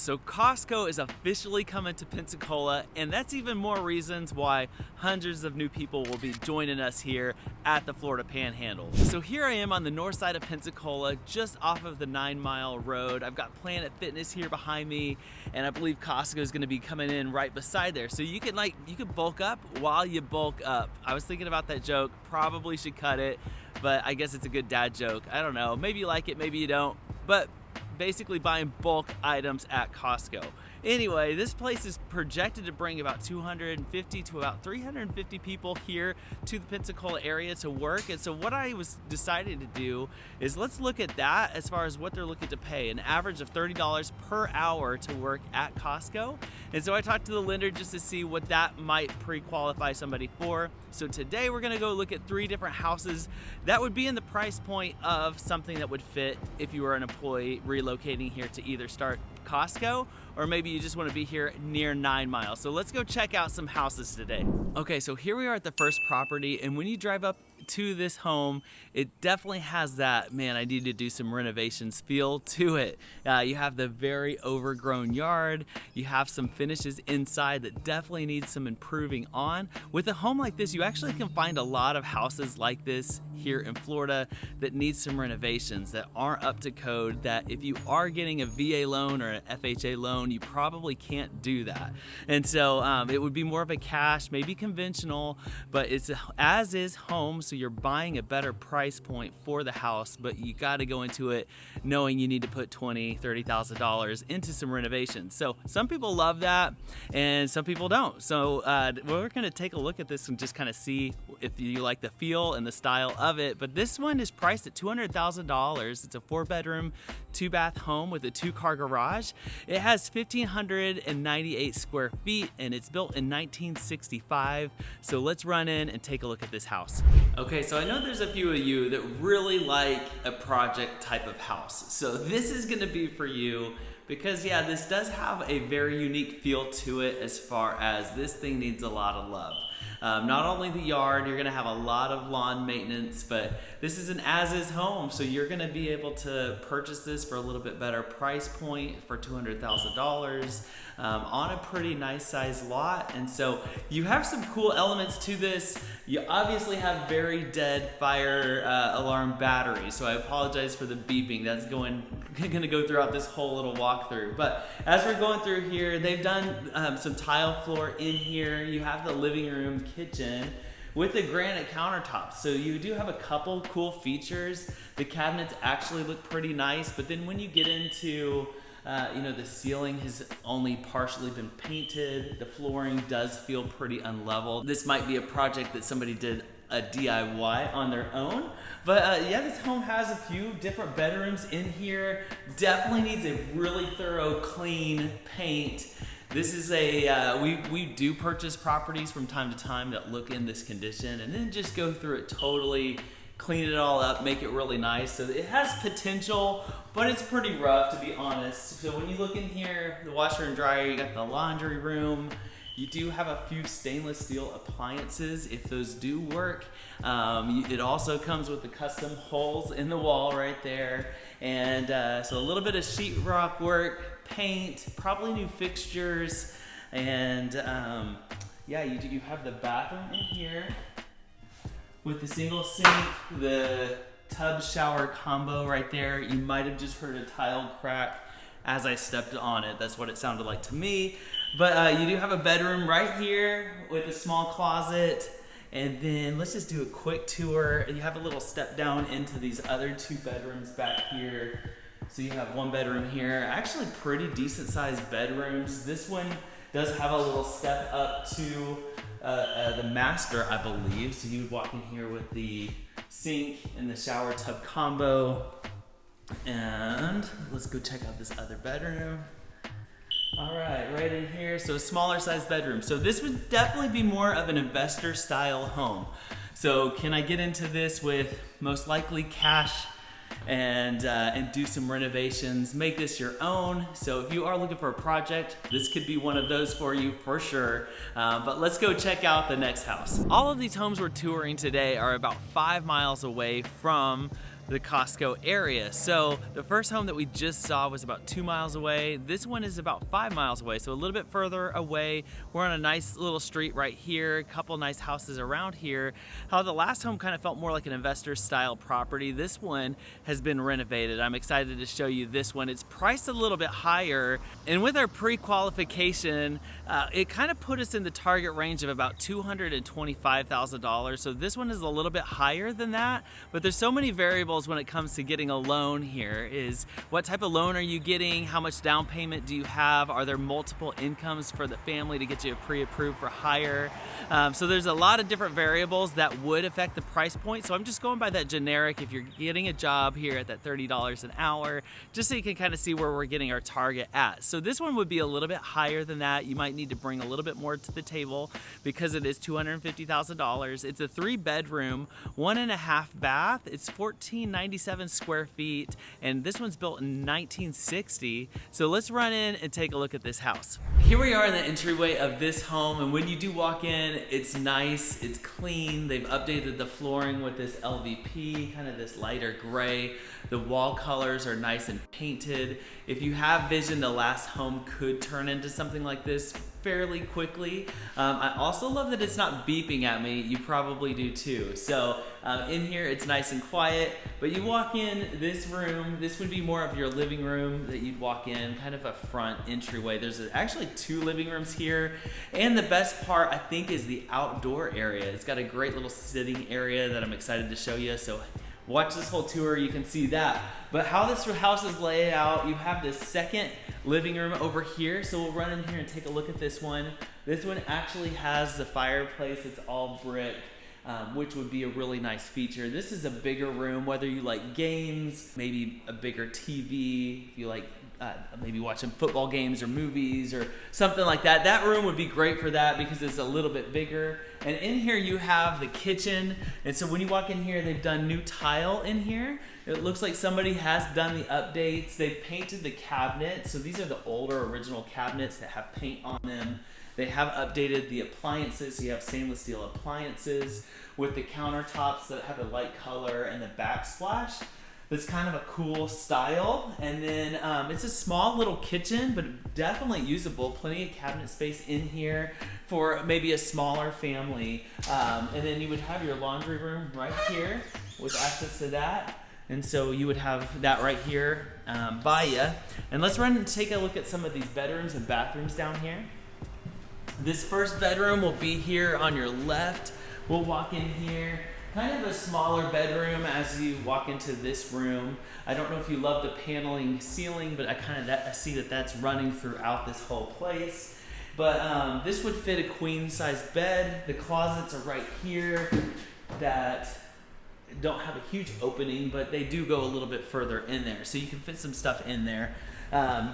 So Costco is officially coming to Pensacola, and that's even more reasons why hundreds of new people will be joining us here at the Florida Panhandle. So here I am on the north side of Pensacola, just off of the 9-mile road. I've got Planet Fitness here behind me, and I believe Costco is going to be coming in right beside there. So you can bulk up while you bulk up. I was thinking about that joke, probably should cut it, but I guess it's a good dad joke. I don't know, maybe you like it, maybe you don't, but basically buying bulk items at Costco. Anyway, this place is projected to bring about 250 to about 350 people here to the Pensacola area to work. And so what I was decided to do is let's look at that as far as what they're looking to pay, an average of $30 per hour to work at Costco. And so I talked to the lender just to see what that might pre-qualify somebody for. So today we're gonna go look at 3 different houses that would be in the price point of something that would fit if you were an employee relocating here to either start Costco, or maybe you just want to be here near 9 miles. So let's go check out some houses today. Okay, so here we are at the first property, and when you drive up to this home, it definitely has that, man, I need to do some renovations feel to it. You have the very overgrown yard. You have some finishes inside that definitely need some improving on. With a home like this, you actually can find a lot of houses like this here in Florida that need some renovations, that aren't up to code, that if you are getting a VA loan or an FHA loan, you probably can't do that. And so it would be more of a cash, maybe conventional, but it's a as-is home, so you're buying a better price point for the house, but you got to go into it knowing you need to put $20,000, $30,000 into some renovations. So some people love that and some people don't. So we're going to take a look at this and just kind of see if you like the feel and the style of it. But this one is priced at $200,000. It's a 4-bedroom, 2-bath home with a 2-car garage. It has 1,598 square feet and it's built in 1965. So let's run in and take a look at this house. Okay, so I know there's a few of you that really like a project type of house. So this is gonna be for you because yeah, this does have a very unique feel to it as far as this thing needs a lot of love. Not only the yard, you're gonna have a lot of lawn maintenance, but this is an as-is home, so you're gonna be able to purchase this for a little bit better price point for $200,000 on a pretty nice sized lot. And so you have some cool elements to this. You obviously have very dead fire alarm batteries, so I apologize for the beeping. That's gonna go throughout this whole little walkthrough. But as we're going through here, they've done some tile floor in here. You have the living room, kitchen with the granite countertops. So you do have a couple cool features. The cabinets actually look pretty nice, but then when you get into the ceiling has only partially been painted. The flooring does feel pretty unlevel. This might be a project that somebody did a DIY on their own. But yeah, this home has a few different bedrooms in here. Definitely needs a really thorough, clean paint. This is we do purchase properties from time to time that look in this condition and then just go through it totally, clean it all up, make it really nice. So it has potential, but it's pretty rough, to be honest. So when you look in here, the washer and dryer, you got the laundry room. You do have a few stainless steel appliances if those do work. It also comes with the custom holes in the wall right there. And so a little bit of sheetrock work, paint, probably new fixtures. And yeah, you have the bathroom in here with the single sink, the tub shower combo right there. You might have just heard a tile crack as I stepped on it. That's what it sounded like to me. But you do have a bedroom right here with a small closet. And then let's just do a quick tour. You have a little step down into these other 2 bedrooms back here. So you have 1 bedroom here. Actually pretty decent sized bedrooms. This one does have a little step up to the master, I believe. So you would walk in here with the sink and the shower tub combo. And let's go check out this other bedroom. All right, right in here, so a smaller size bedroom. So this would definitely be more of an investor style home. So can I get into this with most likely cash and do some renovations, make this your own? So if you are looking for a project, this could be one of those for you for sure. But let's go check out the next house. All of these homes we're touring today are about 5 miles away from the Costco area. So the first home that we just saw was about 2 miles away. This one is about 5 miles away, so a little bit further away. We're on a nice little street right here, a couple nice houses around here. How the last home kind of felt more like an investor style property. This one has been renovated. I'm excited to show you this one. It's priced a little bit higher, and with our pre-qualification, it kind of put us in the target range of about $225,000. So this one is a little bit higher than that, but there's so many variables when it comes to getting a loan here. Is what type of loan are you getting? How much down payment do you have? Are there multiple incomes for the family to get you pre-approved for higher? So there's a lot of different variables that would affect the price point. So I'm just going by that generic. If you're getting a job here at that $30 an hour, just so you can kind of see where we're getting our target at. So this one would be a little bit higher than that. You might need to bring a little bit more to the table because it is $250,000. It's a 3-bedroom, 1.5 bath. It's 1,497 square feet, and this one's built in 1960. So let's run in and take a look at this house. Here we are in the entryway of this home, and when you do walk in, it's nice, it's clean. They've updated the flooring with this LVP, kind of this lighter gray. The wall colors are nice and painted. If you have vision, the last home could turn into something like this fairly quickly. I also love that it's not beeping at me. You probably do too. So in here, it's nice and quiet, but you walk in this room, this would be more of your living room that you'd walk in, kind of a front entryway. There's actually 2 living rooms here. And the best part, I think, is the outdoor area. It's got a great little sitting area that I'm excited to show you. So watch this whole tour, you can see that. But how this house is laid out, you have this second living room over here. So we'll run in here and take a look at this one. This one actually has the fireplace. It's all brick, which would be a really nice feature. This is a bigger room, whether you like games, maybe a bigger TV, if you like maybe watching football games or movies or something like that. That room would be great for that because it's a little bit bigger. And in here you have the kitchen. And so when you walk in here, they've done new tile in here. It looks like somebody has done the updates. They've painted the cabinets. So these are the older original cabinets that have paint on them. They have updated the appliances. So you have stainless steel appliances with the countertops that have a light color and the backsplash. That's kind of a cool style. And then it's a small little kitchen, but definitely usable. Plenty of cabinet space in here for maybe a smaller family. And then you would have your laundry room right here with access to that. And so you would have that right here by you. And let's run and take a look at some of these bedrooms and bathrooms down here. This first bedroom will be here on your left. We'll walk in here. Kind of a smaller bedroom as you walk into this room. I don't know if you love the paneling ceiling, but I see that that's running throughout this whole place. But this would fit a queen size bed. The closets are right here that don't have a huge opening, but they do go a little bit further in there. So you can fit some stuff in there.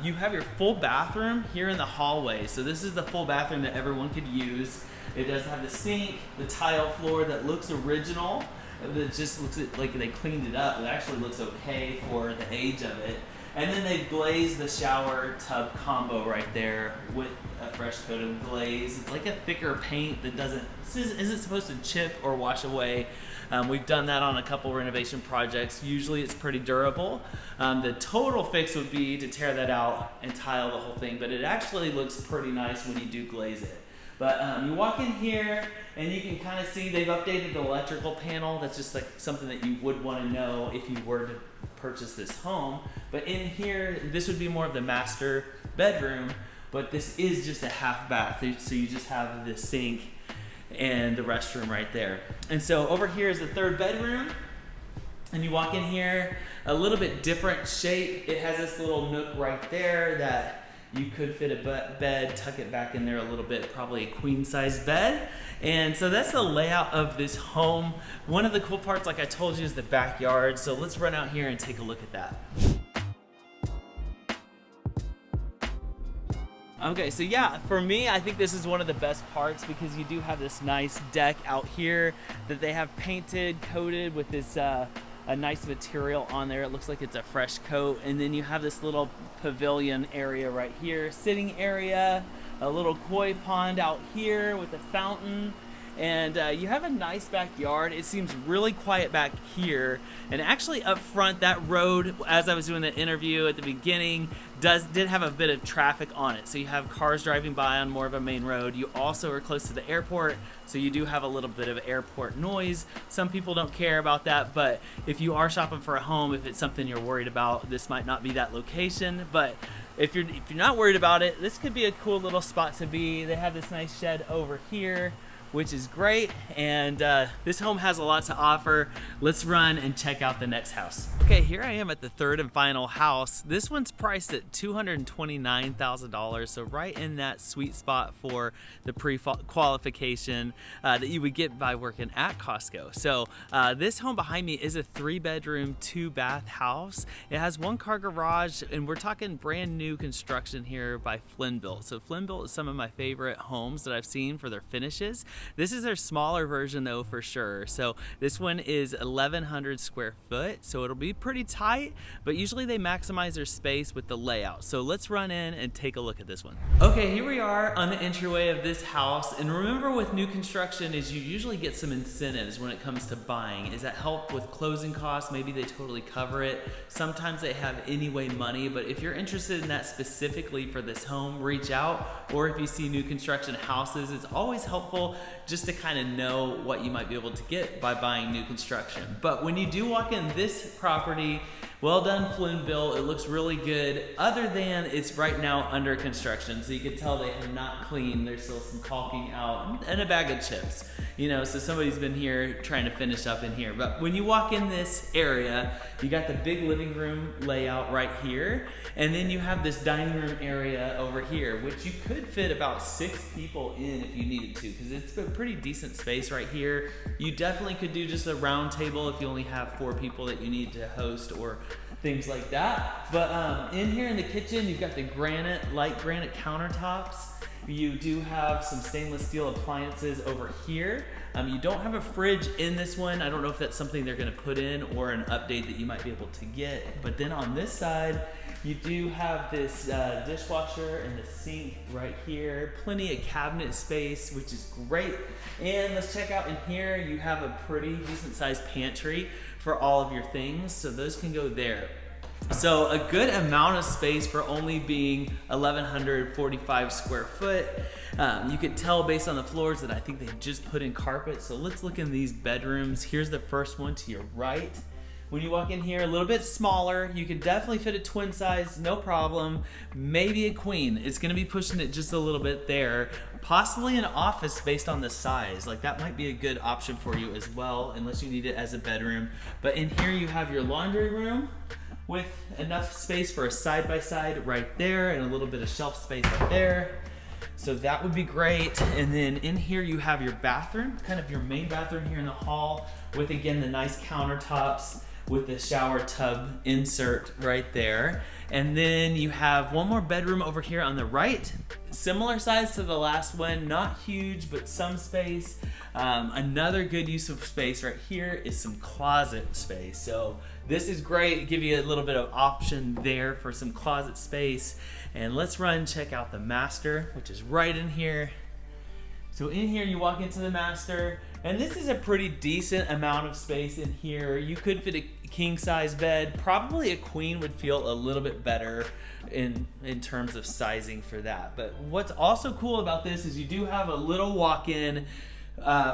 You have your full bathroom here in the hallway. So this is the full bathroom that everyone could use. It does have the sink, the tile floor that looks original. It just looks like they cleaned it up. It actually looks okay for the age of it. And then they've glazed the shower tub combo right there with a fresh coat of glaze. It's like a thicker paint that isn't supposed to chip or wash away. We've done that on a couple renovation projects. Usually it's pretty durable. The total fix would be to tear that out and tile the whole thing, but it actually looks pretty nice when you do glaze it. But you walk in here and you can kind of see they've updated the electrical panel. That's just like something that you would want to know if you were to purchase this home. But in here, this would be more of the master bedroom, but this is just a half bath. So you just have the sink and the restroom right there. And so over here is the third bedroom. And you walk in here, a little bit different shape. It has this little nook right there that you could fit a bed, tuck it back in there a little bit, probably a queen size bed. And so that's the layout of this home. One of the cool parts, like I told you, is the backyard. So let's run out here and take a look at that. Okay, so yeah, for me, I think this is one of the best parts because you do have this nice deck out here that they have painted, coated with this a nice material on there. It looks like it's a fresh coat. And then you have this little pavilion area right here, sitting area, a little koi pond out here with a fountain. And you have a nice backyard. It seems really quiet back here. And actually up front, that road, as I was doing the interview at the beginning, did have a bit of traffic on it. So you have cars driving by on more of a main road. You also are close to the airport, so you do have a little bit of airport noise. Some people don't care about that, but if you are shopping for a home, if it's something you're worried about, this might not be that location. But if you're not worried about it, this could be a cool little spot to be. They have this nice shed over here, which is great, and this home has a lot to offer. Let's run and check out the next house. Okay, here I am at the third and final house. This one's priced at $229,000, so right in that sweet spot for the pre-qualification that you would get by working at Costco. So this home behind me is a 3-bedroom, 2-bath house. It has 1-car garage, and we're talking brand new construction here by Flynn-Built. So Flynn-Built is some of my favorite homes that I've seen for their finishes. This is their smaller version though, for sure. So this one is 1,100 square foot, so it'll be pretty tight, but usually they maximize their space with the layout. So let's run in and take a look at this one. Okay, here we are on the entryway of this house, and remember with new construction is you usually get some incentives when it comes to buying. Is that help with closing costs? Maybe they totally cover it. Sometimes they have anyway money, but if you're interested in that specifically for this home, reach out. Or if you see new construction houses, it's always helpful just to kind of know what you might be able to get by buying new construction. But when you do walk in this property, well done Flynn-Built, it looks really good, other than it's right now under construction. So you can tell they have not cleaned, there's still some caulking out and a bag of chips. You know, so somebody's been here trying to finish up in here. But when you walk in this area, you got the big living room layout right here, and then you have this dining room area over here, which you could fit about 6 people in if you needed to, because it's a pretty decent space right here. You definitely could do just a round table if you only have 4 people that you need to host or things like that. But in here in the kitchen, you've got the light granite countertops. You do have some stainless steel appliances over here. You don't have a fridge in this one. I don't know if that's something they're gonna put in or an update that you might be able to get. But then on this side, you do have this dishwasher and the sink right here. Plenty of cabinet space, which is great. And let's check out in here. You have a pretty decent sized pantry for all of your things. So those can go there. So a good amount of space for only being 1,145 square foot. You could tell based on the floors that I think they just put in carpet. So let's look in these bedrooms. Here's the first one to your right. When you walk in here, a little bit smaller, you can definitely fit a twin size, no problem. Maybe a queen. It's gonna be pushing it just a little bit there. Possibly an office based on the size. Like that might be a good option for you as well, unless you need it as a bedroom. But in here you have your laundry room with enough space for a side-by-side right there and a little bit of shelf space up there. So that would be great. And then in here you have your bathroom, kind of your main bathroom here in the hall with, again, the nice countertops with the shower tub insert right there. And then you have one more bedroom over here on the right. Similar size to the last one, not huge, but some space. Another good use of space right here is some closet space. So this is great, give you a little bit of option there for some closet space. And let's run and check out the master, which is right in here. So in here you walk into the master, and this is a pretty decent amount of space in here. You could fit a king size bed. Probably a queen would feel a little bit better in terms of sizing for that. But what's also cool about this is you do have a little walk-in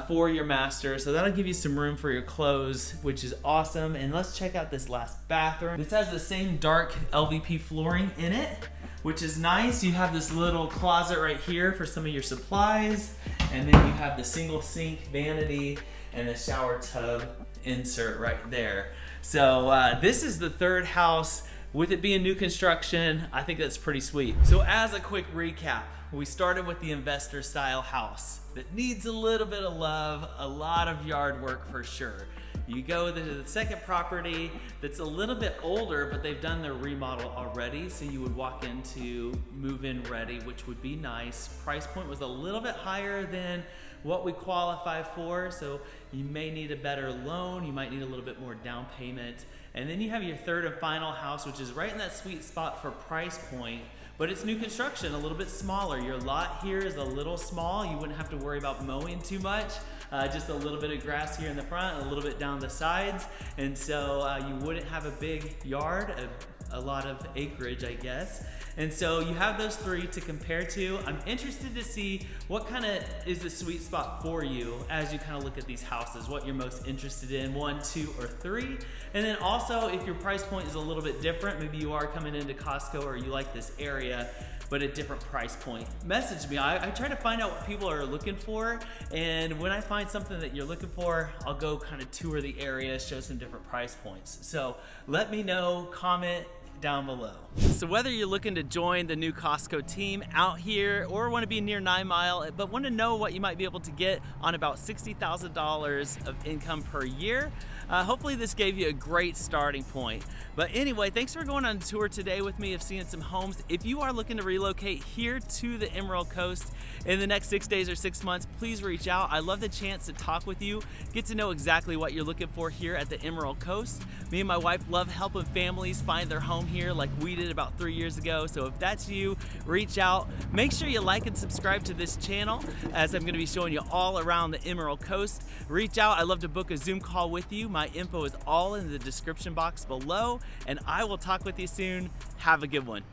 for your master, so that'll give you some room for your clothes, which is awesome. And let's check out this last bathroom. This has the same dark LVP flooring in it, which is nice. You have this little closet right here for some of your supplies, and then you have the single sink, vanity, and the shower tub insert right there. So this is the third house. With it being new construction, I think that's pretty sweet. So as a quick recap, we started with the investor style house that needs a little bit of love, a lot of yard work for sure. You go to the second property that's a little bit older, but they've done their remodel already, so you would walk into move-in ready, which would be nice. Price point was a little bit higher than what we qualify for, so you may need a better loan, you might need a little bit more down payment. And then you have your third and final house, which is right in that sweet spot for price point, but it's new construction, a little bit smaller. Your lot here is a little small. You wouldn't have to worry about mowing too much. Just a little bit of grass here in the front, a little bit down the sides, and so you wouldn't have a big yard, a lot of acreage, I guess. And so you have those three to compare to. I'm interested to see what kind of is the sweet spot for you as you kind of look at these houses, what you're most interested in, 1, 2, or 3. And then also, if your price point is a little bit different, maybe you are coming into Costco or you like this area, but a different price point, message me. I try to find out what people are looking for, and when I find something that you're looking for, I'll go kind of tour the area, show some different price points. So let me know, comment down below. So whether you're looking to join the new Costco team out here or want to be near 9 Mile, but want to know what you might be able to get on about $60,000 of income per year, hopefully this gave you a great starting point. But anyway, thanks for going on a tour today with me of seeing some homes. If you are looking to relocate here to the Emerald Coast in the next 6 days or 6 months, please reach out. I love the chance to talk with you, get to know exactly what you're looking for here at the Emerald Coast. Me and my wife love helping families find their home here like we did about 3 years ago. So if that's you, reach out. Make sure you like and subscribe to this channel, as I'm going to be showing you all around the Emerald Coast. Reach out. I'd love to book a Zoom call with you. My info is all in the description box below, and I will talk with you soon. Have a good one.